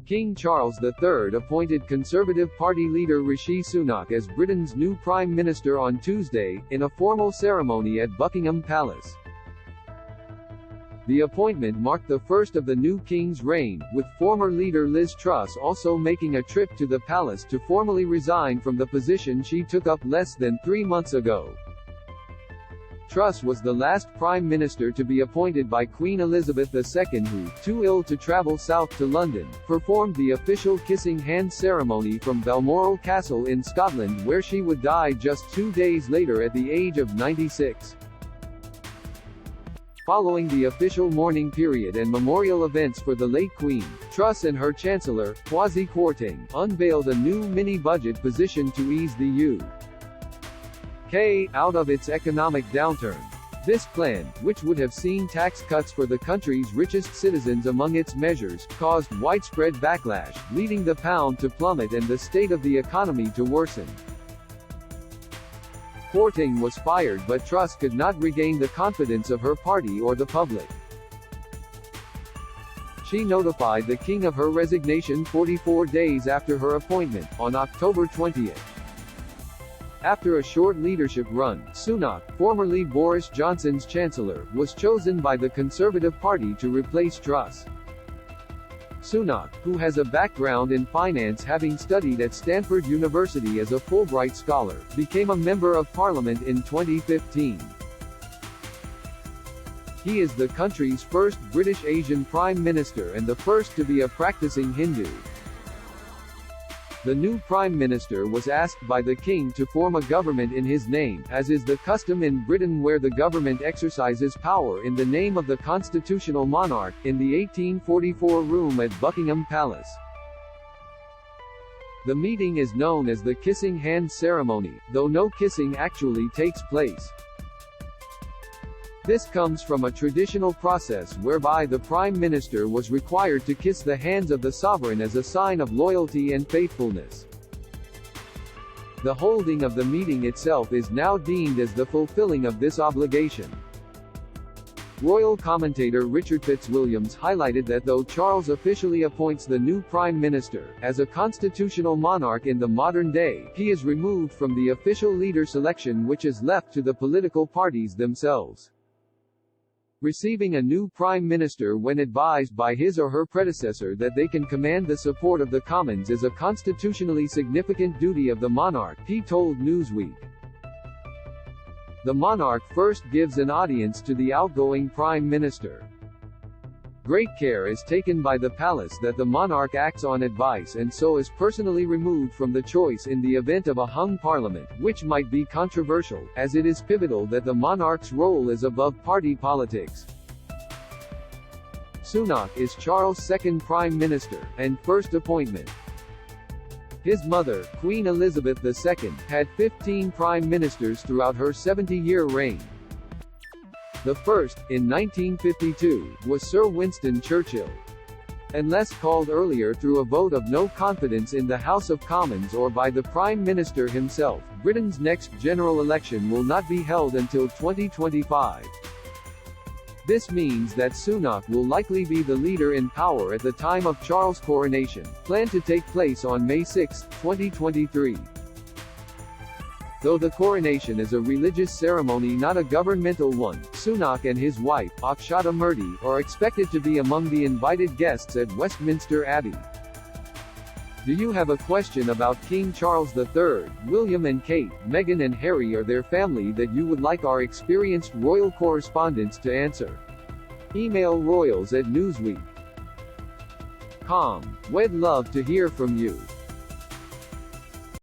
King Charles III appointed Conservative Party leader Rishi Sunak as Britain's new Prime Minister on Tuesday, in a formal ceremony at Buckingham Palace. The appointment marked the first of the new king's reign, with former leader Liz Truss also making a trip to the palace to formally resign from the position she took up less than 3 months ago. Truss was the last prime minister to be appointed by Queen Elizabeth II who, too ill to travel south to London, performed the official kissing hand ceremony from Balmoral Castle in Scotland, where she would die just 2 days later at the age of 96. Following the official mourning period and memorial events for the late Queen, Truss and her Chancellor, Kwasi Kwarteng, unveiled a new mini-budget position to ease the UK out of its economic downturn. This plan, which would have seen tax cuts for the country's richest citizens among its measures, caused widespread backlash, leading the pound to plummet and the state of the economy to worsen. Kwarteng was fired, but Truss could not regain the confidence of her party or the public. She notified the king of her resignation 44 days after her appointment, on October 20th. After a short leadership run, Sunak, formerly Boris Johnson's chancellor, was chosen by the Conservative Party to replace Truss. Sunak, who has a background in finance having studied at Stanford University as a Fulbright scholar, became a member of parliament in 2015. He is the country's first British Asian prime minister and the first to be a practicing Hindu. The new prime minister was asked by the king to form a government in his name, as is the custom in Britain where the government exercises power in the name of the constitutional monarch, in the 1844 room at Buckingham Palace. The meeting is known as the kissing hand ceremony, though no kissing actually takes place. This comes from a traditional process whereby the Prime Minister was required to kiss the hands of the sovereign as a sign of loyalty and faithfulness. The holding of the meeting itself is now deemed as the fulfilling of this obligation. Royal commentator Richard Fitzwilliams highlighted that though Charles officially appoints the new Prime Minister, as a constitutional monarch in the modern day, he is removed from the official leader selection, which is left to the political parties themselves. Receiving a new prime minister when advised by his or her predecessor that they can command the support of the Commons is a constitutionally significant duty of the monarch, he told Newsweek. The monarch first gives an audience to the outgoing prime minister. Great care is taken by the palace that the monarch acts on advice and so is personally removed from the choice in the event of a hung parliament, which might be controversial, as it is pivotal that the monarch's role is above party politics. Sunak is Charles' second prime minister, and first appointment. His mother, Queen Elizabeth II, had 15 prime ministers throughout her 70-year reign. The first, in 1952, was Sir Winston Churchill. Unless called earlier through a vote of no confidence in the House of Commons or by the Prime Minister himself, Britain's next general election will not be held until 2025. This means that Sunak will likely be the leader in power at the time of Charles' coronation, planned to take place on May 6, 2023. Though the coronation is a religious ceremony not a governmental one, Sunak and his wife, Akshata Murthy, are expected to be among the invited guests at Westminster Abbey. Do you have a question about King Charles III, William and Kate, Meghan and Harry or their family that you would like our experienced royal correspondents to answer? Email royals@newsweek.com. We'd love to hear from you.